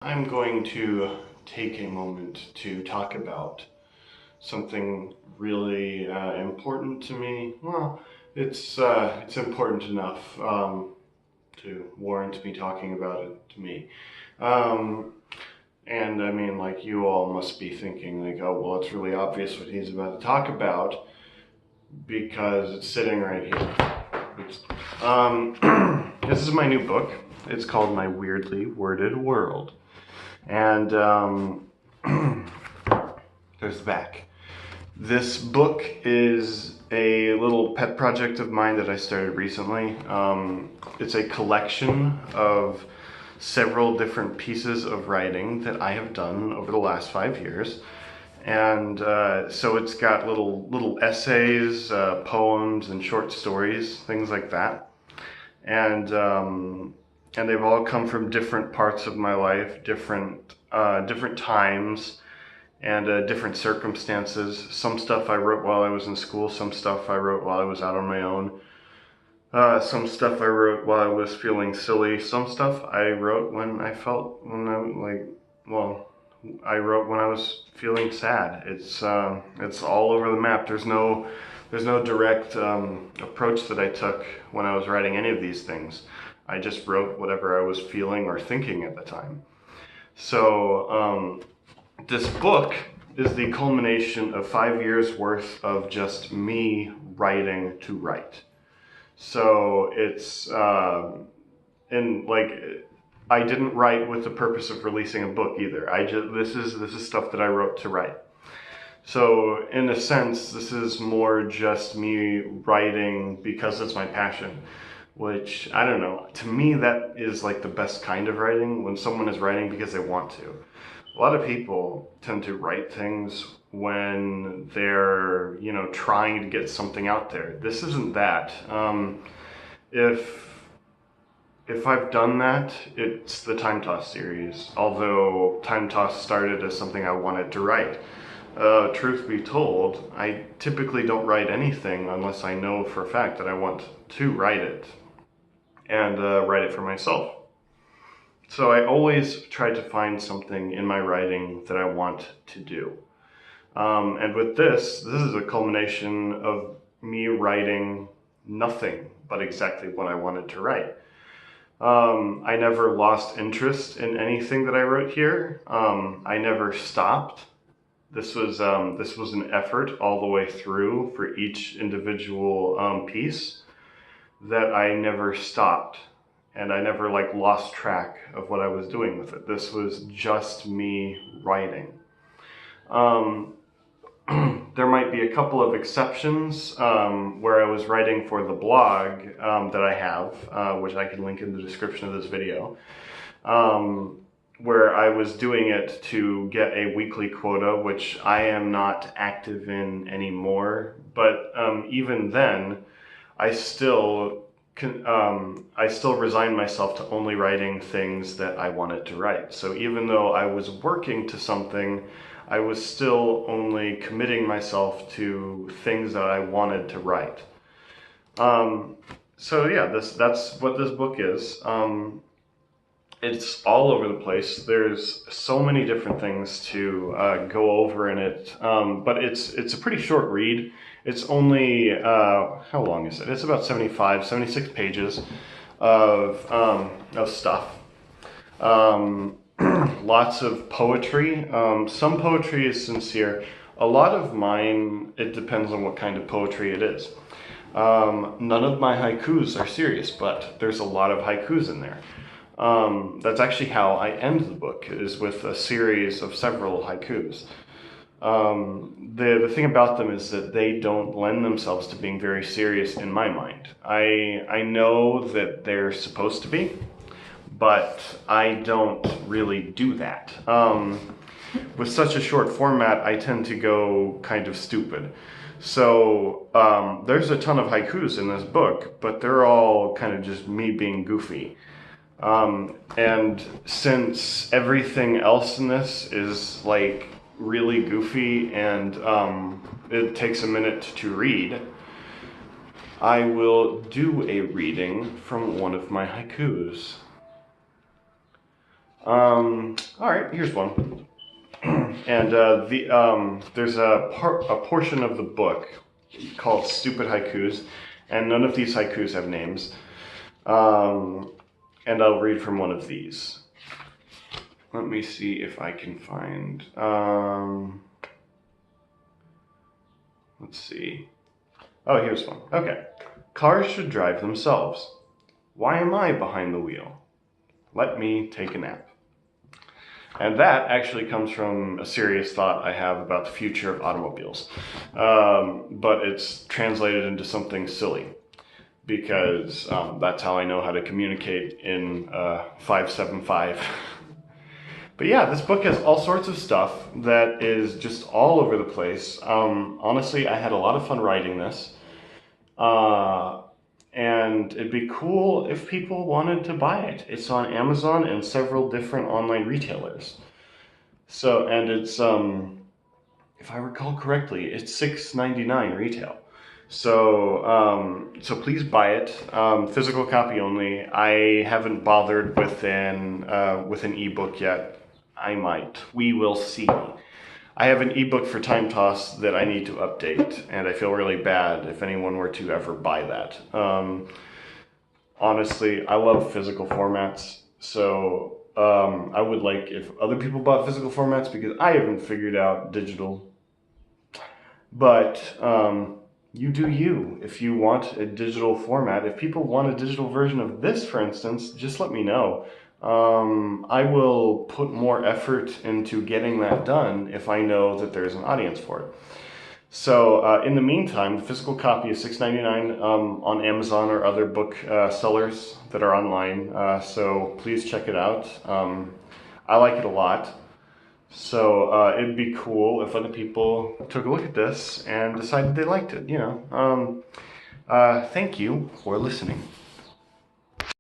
I'm going to take a moment to talk about something really important to me. Well, it's important enough to warrant me talking about it to me. Um, and I mean, like, you all must be thinking, like, oh, well, it's really obvious what he's about to talk about because it's sitting right here. Oops. This is my new book. It's called My Weirdly Worded World. And there's the back. This book is a little pet project of mine that I started recently. It's a collection of several different pieces of writing that I have done over the last 5 years. And so it's got little essays, poems, and short stories, things like that. And they've all come from different parts of my life, different times, and different circumstances. Some stuff I wrote while I was in school, some stuff I wrote while I was out on my own. Some stuff I wrote while I was feeling silly. Some stuff I wrote I wrote when I was feeling sad. It's all over the map. There's no direct approach that I took when I was writing any of these things. I just wrote whatever I was feeling or thinking at the time. So this book is the culmination of 5 years worth of just me writing to write. So it's I didn't write with the purpose of releasing a book either. This is stuff that I wrote to write. So in a sense, this is more just me writing because it's my passion, which, I don't know, to me that is like the best kind of writing, when someone is writing because they want to. A lot of people tend to write things when they're, trying to get something out there. This isn't that. If I've done that, it's the Time Toss series, although Time Toss started as something I wanted to write. Truth be told, I typically don't write anything unless I know for a fact that I want to write it, and write it for myself. So I always try to find something in my writing that I want to do. And with this is a culmination of me writing nothing but exactly what I wanted to write. I never lost interest in anything that I wrote here. I never stopped. This was an effort all the way through for each individual piece, that I never stopped, and I never lost track of what I was doing with it. This was just me writing. There might be a couple of exceptions where I was writing for the blog that I have, which I can link in the description of this video, where I was doing it to get a weekly quota, which I am not active in anymore. But even then, I still resigned myself to only writing things that I wanted to write. So even though I was working to something, I was still only committing myself to things that I wanted to write. So yeah, that's what this book is. It's all over the place. There's so many different things to go over in it, but it's a pretty short read. It's only, how long is it? It's about 76 pages of stuff. Lots of poetry. Some poetry is sincere. A lot of mine, it depends on what kind of poetry it is. None of my haikus are serious, but there's a lot of haikus in there. That's actually how I end the book, is with a series of several haikus. The thing about them is that they don't lend themselves to being very serious in my mind. I know that they're supposed to be, but I don't really do that. With such a short format, I tend to go kind of stupid. So there's a ton of haikus in this book, but they're all kind of just me being goofy. And since everything else in this is really goofy and it takes a minute to read, I will do a reading from one of my haikus. All right, here's one. And there's a portion of the book called Stupid Haikus, and none of these haikus have names. And I'll read from one of these. Let me see if I can find. Let's see. Oh, here's one. Okay. Cars should drive themselves. Why am I behind the wheel? Let me take a nap. And that actually comes from a serious thought I have about the future of automobiles. But it's translated into something silly because that's how I know how to communicate in 575. But yeah, this book has all sorts of stuff that is just all over the place. Honestly, I had a lot of fun writing this. And it'd be cool if people wanted to buy it. It's on Amazon and several different online retailers. So, and it's, if I recall correctly, it's $6.99 retail. So, so please buy it. Physical copy only. I haven't bothered with an ebook yet. I might. We will see. I have an ebook for Time Toss that I need to update, and I feel really bad if anyone were to ever buy that. Honestly, I love physical formats, so I would like if other people bought physical formats because I haven't figured out digital. But you do you. If you want a digital format, if people want a digital version of this, for instance, just let me know. I will put more effort into getting that done if I know that there's an audience for it. So in the meantime, the physical copy is $6.99 on Amazon or other book sellers that are online. So please check it out. I like it a lot. So it'd be cool if other people took a look at this and decided they liked it. Thank you for listening.